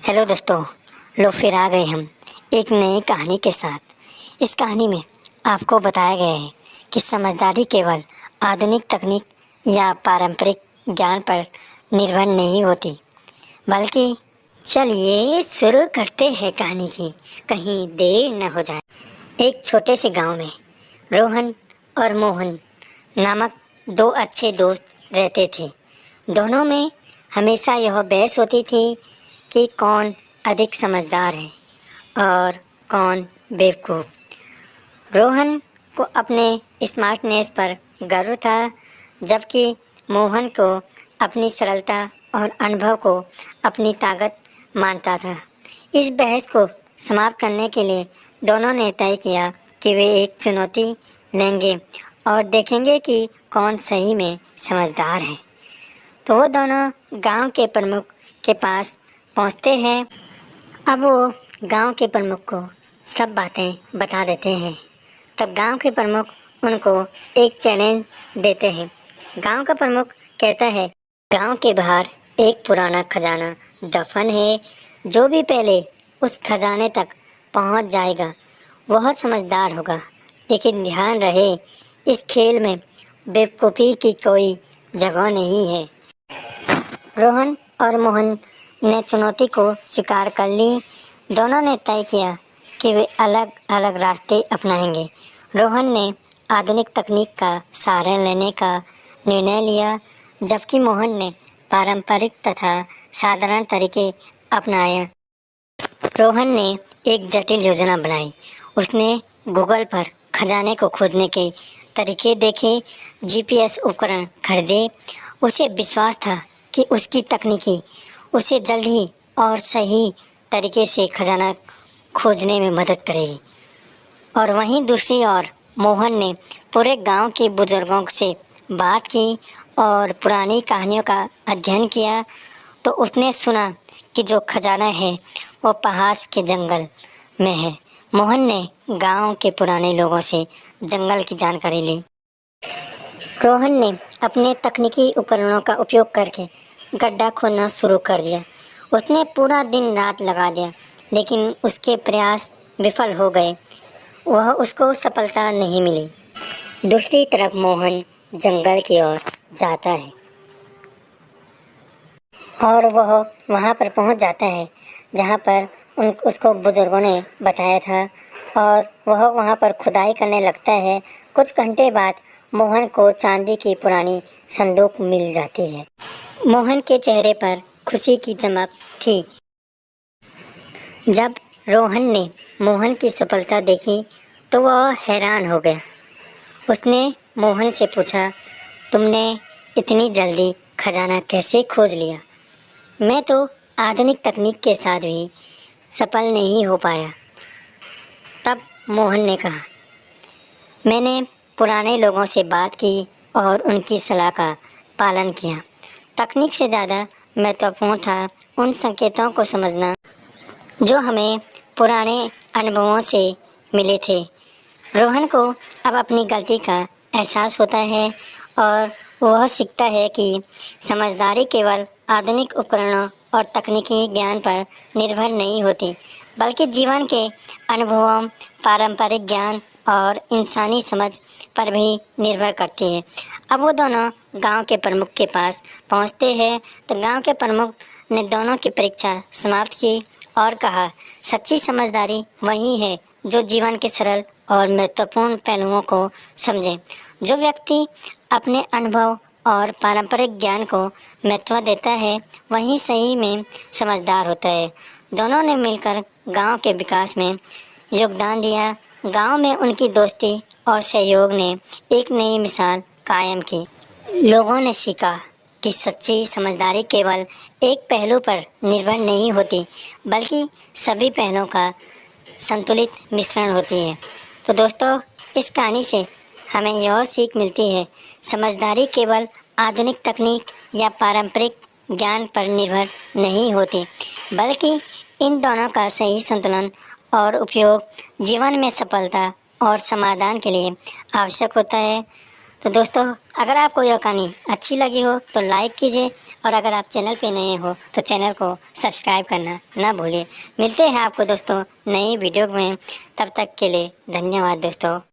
Hello दोस्तों। लो फिर आ गए हम एक नई कहानी के साथ। इस कहानी में आपको बताया गया है कि समझदारी केवल आधुनिक तकनीक या पारंपरिक ज्ञान पर निर्भर नहीं होती, बल्कि चलिए शुरू करते हैं कहानी की, कहीं देर न हो जाए। एक छोटे से गांव में रोहन और मोहन नामक दो अच्छे दोस्त रहते थे। दोनों में हमेशा यह बहस होती थी कि कौन अधिक समझदार है और कौन बेवकूफ़। रोहन को अपने स्मार्टनेस पर गर्व था, जबकि मोहन को अपनी सरलता और अनुभव को अपनी ताकत मानता था। इस बहस को समाप्त करने के लिए दोनों ने तय किया कि वे एक चुनौती लेंगे और देखेंगे कि कौन सही में समझदार है। तो वो दोनों गांव के प्रमुख के पास पहुंचते हैं। अब वो गांव के प्रमुख को सब बातें बता देते हैं। तब गांव के प्रमुख उनको एक चैलेंज देते हैं। गांव का प्रमुख कहता है, गांव के बाहर एक पुराना खजाना दफन है। जो भी पहले उस खजाने तक पहुंच जाएगा वह समझदार होगा। लेकिन ध्यान रहे, इस खेल में बेवकूफ़ी की कोई जगह नहीं है। रोहन और मोहन ने चुनौती को स्वीकार कर ली। दोनों ने तय किया कि वे अलग अलग रास्ते अपनाएंगे। रोहन ने आधुनिक तकनीक का सहारा लेने का निर्णय लिया, जबकि मोहन ने पारंपरिक तथा साधारण तरीके अपनाए। रोहन ने एक जटिल योजना बनाई। उसने गूगल पर खजाने को खोजने के तरीके देखे, जीपीएस उपकरण खरीदे। उसे विश्वास था कि उसकी तकनीकी उसे जल्द ही और सही तरीके से खजाना खोजने में मदद करेगी। और वहीं दूसरी ओर मोहन ने पूरे गांव के बुजुर्गों से बात की और पुरानी कहानियों का अध्ययन किया। तो उसने सुना कि जो खजाना है वो पहाड़ के जंगल में है। मोहन ने गांव के पुराने लोगों से जंगल की जानकारी ली। रोहन ने अपने तकनीकी उपकरणों का उपयोग करके गड्ढा खोदना शुरू कर दिया। उसने पूरा दिन रात लगा दिया, लेकिन उसके प्रयास विफल हो गए। वह उसको सफलता नहीं मिली। दूसरी तरफ मोहन जंगल की ओर जाता है और वह वहां पर पहुंच जाता है जहां पर उसको बुजुर्गों ने बताया था, और वह वहां पर खुदाई करने लगता है। कुछ घंटे बाद मोहन को चांदी की पुरानी संदूक मिल जाती है। मोहन के चेहरे पर खुशी की चमक थी। जब रोहन ने मोहन की सफलता देखी तो वह हैरान हो गया। उसने मोहन से पूछा, तुमने इतनी जल्दी खजाना कैसे खोज लिया? मैं तो आधुनिक तकनीक के साथ भी सफल नहीं हो पाया। तब मोहन ने कहा, मैंने पुराने लोगों से बात की और उनकी सलाह का पालन किया। तकनीक से ज़्यादा महत्वपूर्ण था उन संकेतों को समझना जो हमें पुराने अनुभवों से मिले थे। रोहन को अब अपनी गलती का एहसास होता है और वह सीखता है कि समझदारी केवल आधुनिक उपकरणों और तकनीकी ज्ञान पर निर्भर नहीं होती, बल्कि जीवन के अनुभवों, पारंपरिक ज्ञान और इंसानी समझ पर भी निर्भर करती है। अब वो दोनों गांव के प्रमुख के पास पहुंचते हैं। तो गांव के प्रमुख ने दोनों की परीक्षा समाप्त की और कहा, सच्ची समझदारी वही है जो जीवन के सरल और महत्वपूर्ण पहलुओं को समझे। जो व्यक्ति अपने अनुभव और पारंपरिक ज्ञान को महत्व देता है वही सही में समझदार होता है। दोनों ने मिलकर गांव के विकास में योगदान दिया। गांव में उनकी दोस्ती और सहयोग ने एक नई मिसाल कायम की। लोगों ने सीखा कि सच्ची समझदारी केवल एक पहलू पर निर्भर नहीं होती, बल्कि सभी पहलुओं का संतुलित मिश्रण होती है। तो दोस्तों, इस कहानी से हमें यह सीख मिलती है, समझदारी केवल आधुनिक तकनीक या पारंपरिक ज्ञान पर निर्भर नहीं होती, बल्कि इन दोनों का सही संतुलन और उपयोग जीवन में सफलता और समाधान के लिए आवश्यक होता है। तो दोस्तों, अगर आपको यह कहानी अच्छी लगी हो तो लाइक कीजिए, और अगर आप चैनल पे नए हो तो चैनल को सब्सक्राइब करना ना भूलिए। मिलते हैं आपको दोस्तों नई वीडियो में, तब तक के लिए धन्यवाद दोस्तों।